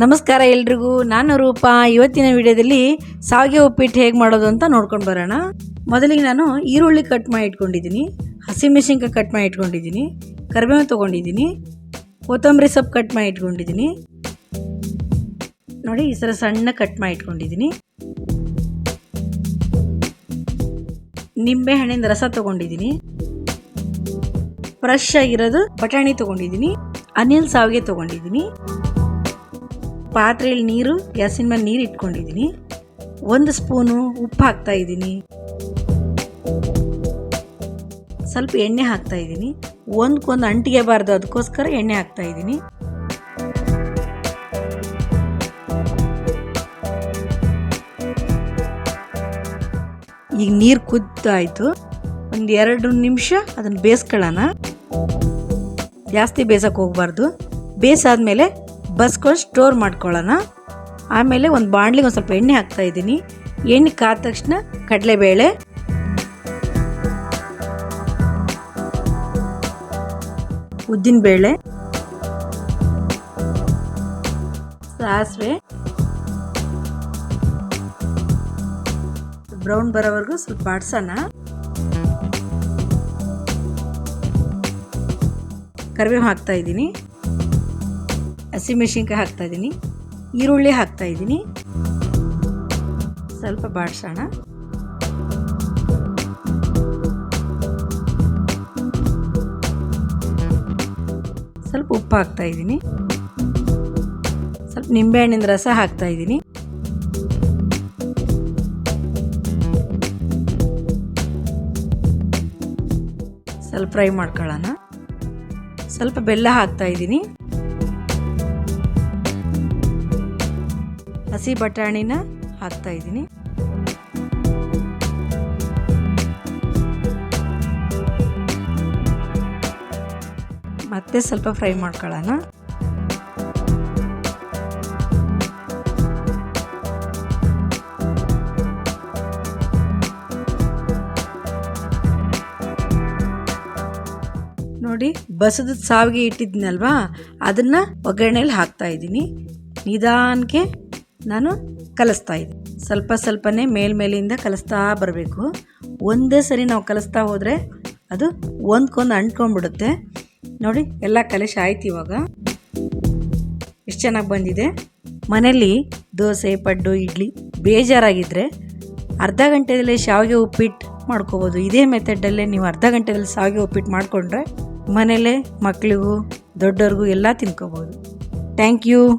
ನಮಸ್ಕಾರ ಎಲ್ರಿಗೂ, ನಾನು ರೂಪಾ. ಇವತ್ತಿನ ವಿಡಿಯೋದಲ್ಲಿ ಶಾವಿಗೆ ಉಪ್ಪಿಟ್ಟು ಹೇಗೆ ಮಾಡೋದು ಅಂತ ನೋಡ್ಕೊಂಡು ಬರೋಣ. ಮೊದಲಿಗೆ ನಾನು ಈರುಳ್ಳಿ ಕಟ್ ಮಾಡಿ ಇಟ್ಕೊಂಡಿದ್ದೀನಿ, ಹಸಿಮೆಣಸಿನ್ಕಾಯಿ ಕಟ್ ಮಾಡಿ ಇಟ್ಕೊಂಡಿದ್ದೀನಿ, ಕರಿಬೇವು ತೊಗೊಂಡಿದ್ದೀನಿ, ಕೊತ್ತಂಬರಿ ಸೊಪ್ಪು ಕಟ್ ಮಾಡಿ ಇಟ್ಕೊಂಡಿದ್ದೀನಿ. ನೋಡಿ ಈ ಥರ ಸಣ್ಣ ಕಟ್ ಮಾಡಿ ಇಟ್ಕೊಂಡಿದ್ದೀನಿ. ನಿಂಬೆ ಹಣ್ಣಿನ ರಸ ತೊಗೊಂಡಿದ್ದೀನಿ. ಫ್ರೆಶ್ ಆಗಿರೋದು ಬಟಾಣಿ ತೊಗೊಂಡಿದ್ದೀನಿ. ಅನಿಲ್ ಶಾವಿಗೆ ತೊಗೊಂಡಿದ್ದೀನಿ. ಪಾತ್ರೆಯಲ್ಲಿ ನೀರು, ಗ್ಯಾಸಿನ ಮೇಲೆ ನೀರು ಇಟ್ಕೊಂಡಿದ್ದೀನಿ. 1 ಸ್ಪೂನು ಉಪ್ಪು ಹಾಕ್ತಾ ಇದ್ದೀನಿ. ಸ್ವಲ್ಪ ಎಣ್ಣೆ ಹಾಕ್ತಾ ಇದ್ದೀನಿ. ಒಂದಕ್ಕೊಂದು ಅಂಟಿಗೆ ಬಾರ್ದು, ಅದಕ್ಕೋಸ್ಕರ ಎಣ್ಣೆ ಹಾಕ್ತಾ ಇದ್ದೀನಿ. ಈಗ ನೀರು ಕುದ್ದಾಯಿತು. 1-2 ನಿಮಿಷ ಅದನ್ನು ಬೇಯಿಸ್ಕೊಳ್ಳೋಣ. ಜಾಸ್ತಿ ಬೇಯಿಸೋಕೆ ಹೋಗಬಾರ್ದು. ಬೇಯಿಸಾದ್ಮೇಲೆ ಬಸ್ಕೊಂಡು ಸ್ಟೋರ್ ಮಾಡ್ಕೊಳ್ಳೋಣ. ಆಮೇಲೆ ಒಂದು ಬಾಣಲಿಗೆ ಒಂದು ಸ್ವಲ್ಪ ಎಣ್ಣೆ ಹಾಕ್ತಾ ಇದ್ದೀನಿ. ಎಣ್ಣೆ ಕಾದ ತಕ್ಷಣ ಕಡಲೆಬೇಳೆ, ಉದ್ದಿನಬೇಳೆ, ಸಾಸಿವೆ, ಬ್ರೌನ್ ಬರೋವರೆಗೂ ಸ್ವಲ್ಪ ಆಡ್ಸೋಣ. ಕರಿಬೇವು ಹಾಕ್ತಾ ಇದ್ದೀನಿ. ಹಸಿಮೆಣಸಿನ್ಕಾಯಿ ಹಾಕ್ತಾ ಇದ್ದೀನಿ. ಈರುಳ್ಳಿ ಹಾಕ್ತಾ ಇದ್ದೀನಿ. ಸ್ವಲ್ಪ ಬಾಡಿಸೋಣ. ಸ್ವಲ್ಪ ಉಪ್ಪು ಹಾಕ್ತಾ ಇದ್ದೀನಿ. ಸ್ವಲ್ಪ ನಿಂಬೆಹಣ್ಣಿನ ರಸ ಹಾಕ್ತಾ ಇದ್ದೀನಿ. ಸ್ವಲ್ಪ ಫ್ರೈ ಮಾಡ್ಕೊಳ್ಳೋಣ. ಸ್ವಲ್ಪ ಬೆಲ್ಲ ಹಾಕ್ತಾ ಇದ್ದೀನಿ. ಹಸಿ ಬಟಾಣಿನ ಹಾಕ್ತಾ ಇದ್ದೀನಿ. ಮತ್ತೆ ಸ್ವಲ್ಪ ಫ್ರೈ ಮಾಡ್ಕೊಳ್ಳೋಣ. ನೋಡಿ, ಬಸದ ಶಾವಿಗೆ ಇಟ್ಟಿದ್ನಲ್ವಾ, ಅದನ್ನು ಒಗ್ಗರಣೆಯಲ್ಲಿ ಹಾಕ್ತಾ ಇದ್ದೀನಿ. ನಿಧಾನಕ್ಕೆ ನಾನು ಕಲಿಸ್ತಾ ಇದ್ದೀನಿ. ಸ್ವಲ್ಪ ಸ್ವಲ್ಪನೇ ಮೇಲ್ಮೇಲಿಂದ ಕಲಿಸ್ತಾ ಬರಬೇಕು. ಒಂದೇ ಸರಿ ನಾವು ಕಲಿಸ್ತಾ ಹೋದರೆ ಅದು ಒಂದ್ಕೊಂದು ಅಂಟ್ಕೊಂಡ್ಬಿಡುತ್ತೆ. ನೋಡಿ, ಎಲ್ಲ ಕಲಿಸಿ ಆಯ್ತು. ಇವಾಗ ಎಷ್ಟು ಚೆನ್ನಾಗಿ ಬಂದಿದೆ. ಮನೇಲಿ ದೋಸೆ, ಪಡ್ಡು, ಇಡ್ಲಿ ಬೇಜಾರಾಗಿದ್ದರೆ ಅರ್ಧ ಗಂಟೆಯಲ್ಲಿ ಶಾವಿಗೆ ಉಪ್ಪಿಟ್ಟು ಮಾಡ್ಕೋಬೋದು. ಇದೇ ಮೆಥಡಲ್ಲೇ ನೀವು ಅರ್ಧ ಗಂಟೆಯಲ್ಲಿ ಶಾವಿಗೆ ಉಪ್ಪಿಟ್ಟು ಮಾಡಿಕೊಂಡ್ರೆ ಮನೇಲೇ ಮಕ್ಕಳಿಗೂ ದೊಡ್ಡವ್ರಿಗೂ ಎಲ್ಲ ತಿನ್ಕೋಬೋದು. Thank you.